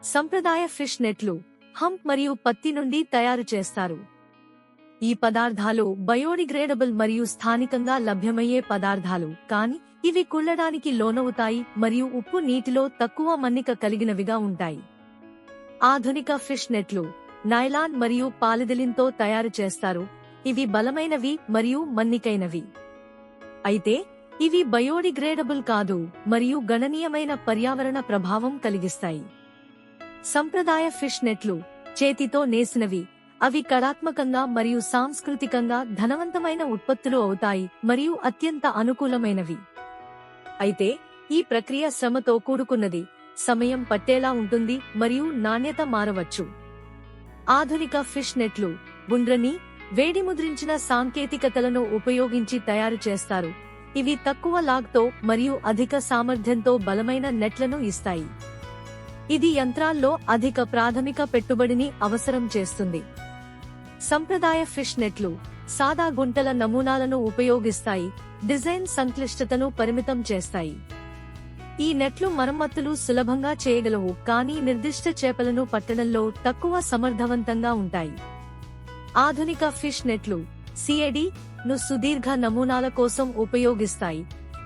సంప్రదాయ ఫిష్ నెట్లు హంప్ మరియు పత్తి నుండి తయారు చేస్తారు. ఈ పదార్థాలు బయోడిగ్రేడబుల్ మరియు స్థానికంగా లభ్యమయ్యే పదార్థాలు, కానీ ఇవి కుళ్ళడానికి లోనవుతాయి మరియు ఉప్పు నీటిలో తక్కువ మన్నిక కలిగినవిగా ఉంటాయి. ఆధునిక ఫిష్ నెట్లు నైలాన్ మరియు పాలిథిలిన్తో తయారు చేస్తారు. ఇవి బలమైనవి మరియు మన్నికైనవి. అయితే ఇవి బయోడిగ్రేడబుల్ కాదు మరియు గణనీయమైన పర్యావరణ ప్రభావం కలిగిస్తాయి. సంప్రదాయ ఫిష్ నెట్లు చేతితో నేసినవి. అవి కళాత్మకంగా మరియు సాంస్కృతికంగా ధనవంతమైన ఉత్పత్తులు అవుతాయి మరియు అత్యంత అనుకూలమైనవి. అయితే ఈ ప్రక్రియ శ్రమతో కూడుకున్నది, సమయం పట్టేలా ఉంటుంది మరియు నాణ్యత మారవచ్చు. ఆధునిక ఫిష్ నెట్లు గుండ్రని, వేడిముద్రించిన సాంకేతికతలను ఉపయోగించి తయారు చేస్తారు. ఇవి తక్కువ లాగ్తో మరియు అధిక సామర్థ్యంతో బలమైన నెట్లను ఇస్తాయి. ఇది యంత్రాల్లో అధిక ప్రాథమిక పెట్టుబడిని అవసరం చేస్తుంది. సంప్రదాయ ఫిష్ నెట్లు సాదా గుంటల నమూనాలను ఉపయోగిస్తాయి, డిజైన్ సంక్లిష్టతను పరిమితం చేస్తాయి. ఈ నెట్లు మరమ్మతులు సులభంగా చేయగలవు, కానీ నిర్దిష్ట చేపలను పట్టడంలో తక్కువ సమర్థవంతంగా ఉంటాయి. ఆధునిక ఫిష్ నెట్లు సిఏడి ను సుదీర్ఘ నమూనాల కోసం ఉపయోగిస్తాయి.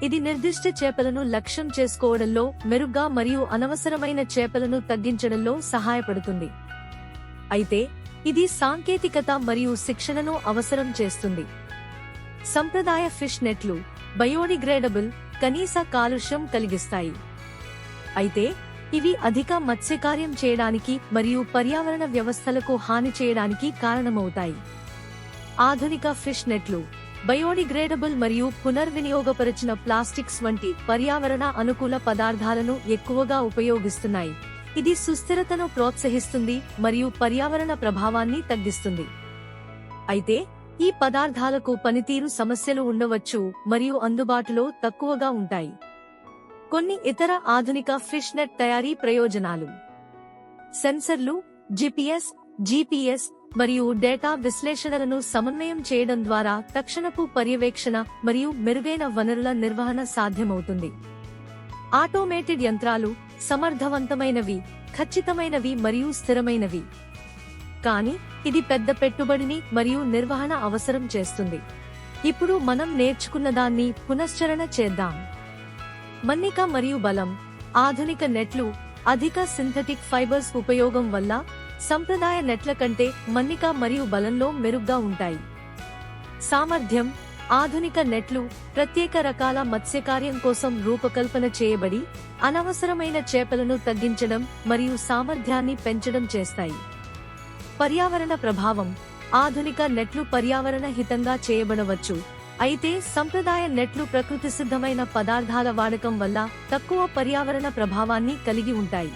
ఇది నిర్దిష్ట చేపలను లక్ష్యం చేసుకోవడంలో మెరుగ్గా మరియు అనవసరమైన చేపలను తగ్గించడంలో సహాయపడుతుంది. అయితే ఇది సాంకేతికత మరియు శిక్షణను అవసరం చేస్తుంది. సంప్రదాయ ఫిష్ నెట్లు బయోడిగ్రేడబుల్, కనీస కాలుష్యం కలిగిస్తాయి. అయితే ఇవి అధిక మత్స్యకార్యం చేయడానికి మరియు పర్యావరణ వ్యవస్థలకు హాని చేయడానికి కారణమవుతాయి. ఆధునిక ఫిష్ నెట్లు బయోడిగ్రేడబుల్ మరియు పునర్వినియోగపరిచిన ప్లాస్టిక్స్ వంటి పర్యావరణ అనుకూల పదార్థాలను ఎక్కువగా ఉపయోగిస్తున్నాయి. ఇది సుస్థిరతను ప్రోత్సహిస్తుంది మరియు పర్యావరణ ప్రభావాన్ని తగ్గిస్తుంది. అయితే ఈ పదార్థాలకు పనితీరు సమస్యలు ఉండవచ్చు మరియు అందుబాటులో తక్కువగా ఉంటాయి. కొన్ని ఇతర ఆధునిక ఫిష్ నెట్ తయారీ ప్రయోజనాలు: సెన్సర్లు, జీపీఎస్ మరియు డేటా విశ్లేషణలను సమన్వయం చేయడం ద్వారా తక్షణపు పర్యవేక్షణ మరియు మెరుగైన వనరుల నిర్వహణ సాధ్యమవుతుంది. ఆటోమేటెడ్ యంత్రాలు సమర్థవంతమైనవి, ఖచ్చితమైనవి మరియు స్థిరమైనవి. కానీ ఇది పెద్ద పెట్టుబడిని మరియు నిర్వహణ అవసరం చేస్తుంది. ఇప్పుడు మనం నేర్చుకున్నదాన్ని పునశ్చరణ చేద్దాం. మన్నిక మరియు బలం. ఆధునిక నెట్లు అధిక సింథటిక్ ఫైబర్స్ ఉపయోగం వల్ల సంప్రదాయ నెట్ల కంటే మన్నిక మరియు బలంలో మెరుగ్గా ఉంటాయి. సామర్థ్యం. ఆధునిక నెట్లు ప్రత్యేక రకాల మత్స్యకార్యం కోసం రూపకల్పన చేయబడి అనవసరమైన చేపలను తగ్గించడం మరియు సామర్థ్యాన్ని పెంచడం చేస్తాయి. పర్యావరణ ప్రభావం. ఆధునిక నెట్లు పర్యావరణ హితంగా చేయబడవచ్చు, అయితే సంప్రదాయ నెట్లు ప్రకృతిసిద్ధమైన పదార్థాల వాడకం వల్ల తక్కువ పర్యావరణ ప్రభావాన్ని కలిగి ఉంటాయి.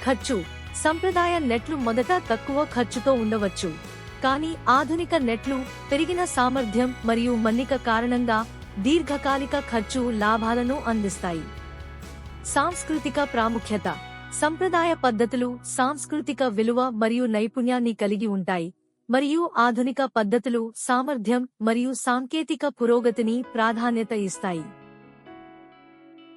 ఖర్చు. సంప్రదాయ నెట్లు మొదట తక్కువ ఖర్చుతో ఉండవచ్చు, కానీ ఆధునిక నెట్లు పెరిగిన సామర్థ్యం మరియు మన్నిక కారణంగా దీర్ఘకాలిక ఖర్చు లాభాలను అందిస్తాయి. సాంస్కృతిక ప్రాముఖ్యత. సంప్రదాయ పద్ధతులు సాంస్కృతిక విలువ మరియు నైపుణ్యాన్ని కలిగి ఉంటాయి, మరియు ఆధునిక పద్ధతులు సామర్థ్యం మరియు సాంకేతిక పురోగతిని ప్రాధాన్యత ఇస్తాయి.